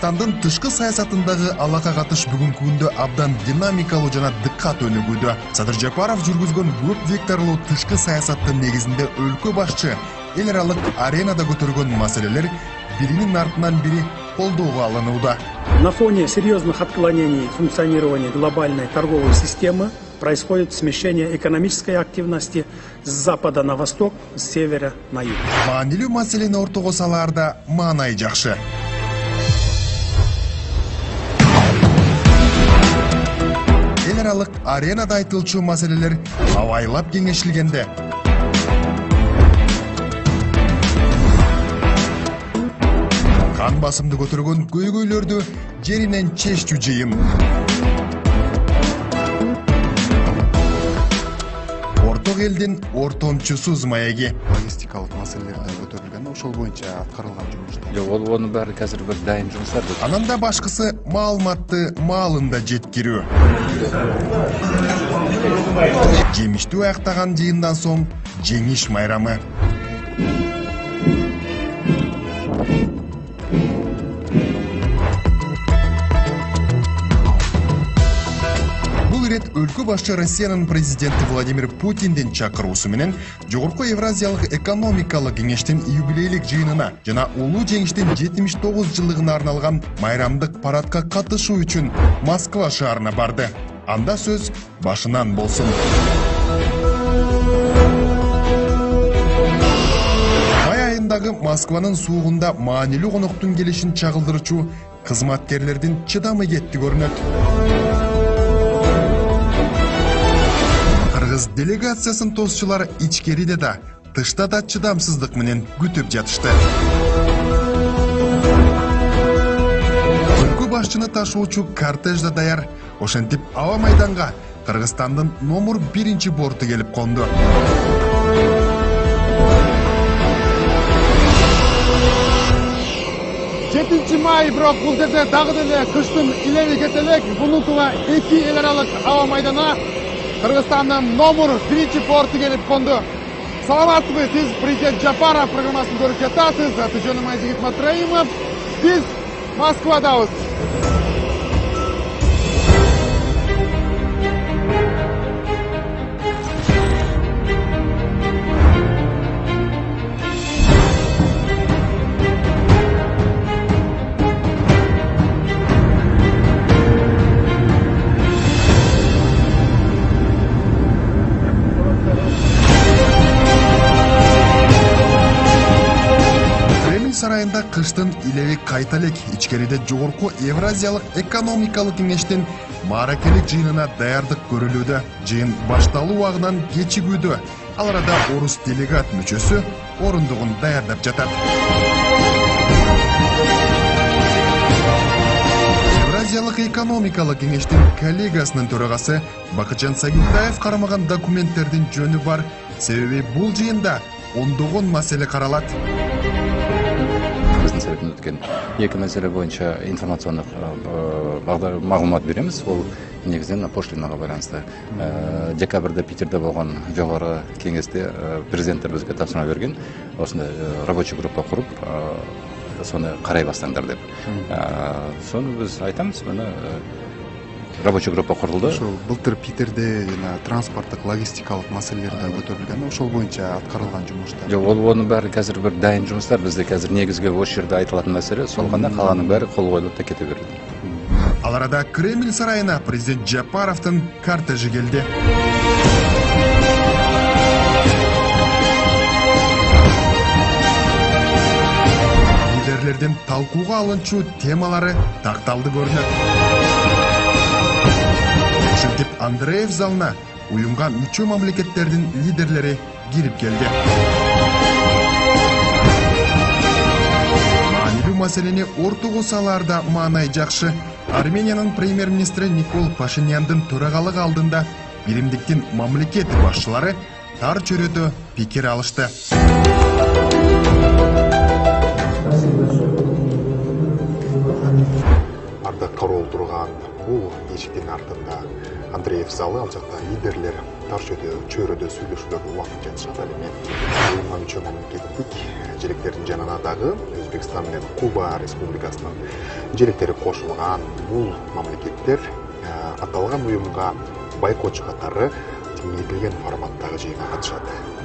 Кыргызстандын тышкы саясатындагы алака катыш бүгүнкү күндө абдан динамикалуу жана дыккат өнүгүүдө. Садыр Жапаров жүргүзгөн көп векторлуу тышкы саясаттын негизинде өлкө башчы эл аралык аренада көтөргөн маселелер биринин артынан бири колдоого алынууда. На фоне серьезных отклонений функционирования глобальной торговой системы происходит смещение экономической активности с запада на восток, с севера на юг. Маанилүү маселени ортого салаарда маанай жакшы. Эл аралык аренада айтылчу маселелер абайлап кеңешилгенде кан басымды көтөргөн көйгөйлөрдү жеринен чеччү жыйын. Орток элдин ортомчусуз маеги. Логистикалык маселелерден көтөрүлгөн, ошол боюнча аткарылган жумуштар. Жок, ал баары азыр бир дайым жумуштар. Анан да башкысы маалыматты маалында жеткирүү. Жемиштүү аяктаган жыйындан соң жеңиш майрамы. Өлкө башчы Россиянын президенти Владимир Путиндин чакыруусу менен Жогорку Евразиялык экономикалык кеңештин юбилейлик жыйынына жана улуу жеңиштин 79 жылдыгына арналган майрамдык парадка катышуу үчүн Москва шаарына барды. Анда сөз башынан болсун. Май айындагы Москванын суугунда маанилүү коноктун келишин чагылдырчу кызматкерлердин чыдамы кетти көрүнөт. Кыргыз делегациясын тосчулар ичкериде да, тышта да чыдамсыздык менен күтүп жатышты. Өлкө башчыны ташуучу кортеж да даяр. Ошентип аба майданга Кыргызстандын номер 1 борту келип конду. 7 май, бирок бул жерде дагы деле кыштын илеби кетелек. Бунункула 2 эл аралык аба майдана Кыргызстандын номер 1 порту келип конду. Саламатсызбы, сиз президент Жапаров программасын көрүп жатасыз. Аты-жөнүм Айзигит Матраимов. Биз Москвадабыз. Сарайында кыштын илеби кайта элек. Ичкериде Жогорку Евразиялык экономикалык кеңештин мааракелик жыйынына даярдык көрүлүүдө. Жыйын башталуу убагынан кечигүүдө. Ал арада орус делегат мүчөсү орундугун даярдап жатат. Евразиялык экономикалык кеңештин коллегасынын төрагасы Бакытжан Сагынтаев карамаган документтердин жөнү бар. Себеби бул жыйында ондогон маселе каралат. Өткен екі мәселе бойынша информациондық мағлумат береміз. Ол негізінен пошлинаға байланысты. Декабрда Питерде болған жоғары кеңесте президенттер бізге тапсырма берген. Осында рабочий группа құрып, соны қарай бастаңдар деп. Соны біз айтамыз, рабочий группа құрылды. Былтыр Питерде транспорттық логистикалық маселелер да көтөрүлгөн, ошол боюнча аткарылган жумуштар. Жок, онун баары азыр бир дайым жумуштар. Бизде азыр негизги ошол жерде айтылатын маселе сол гана, калганын баары кол коюлуп да кете берди. Ал арада Кремль сарайына президент Жапаровдун кортежи келди. Лидерлердин талкууга алынчу темалары такталды көрүнөт. Ошентип Андреев залына уюмга мүчө мамлекеттердин лидерлери кирип келди. Маанилүү маселени ортого салаарда маанай жакшы. Армениянын премьер-министри Никол Пашиняндын төрагалыгы алдында биримдиктин мамлекет башчылары тар чөйрөдө пикир алышты. аймакты кароол турган бул эшиктин артында Андреев залы, ал жакта лидерлер тар чөйрөдө сүйлөшүүлөрдө убакыт жатышат. Ал эми уюмга мүчө мамлекеттик желектердин жанына дагы Өзбекстан менен Куба Республикасынын желектери кошулган. Бул мамлекеттер аталган уюмга байкотчу катары кеңейтилген форматтагы жыйынга катышат.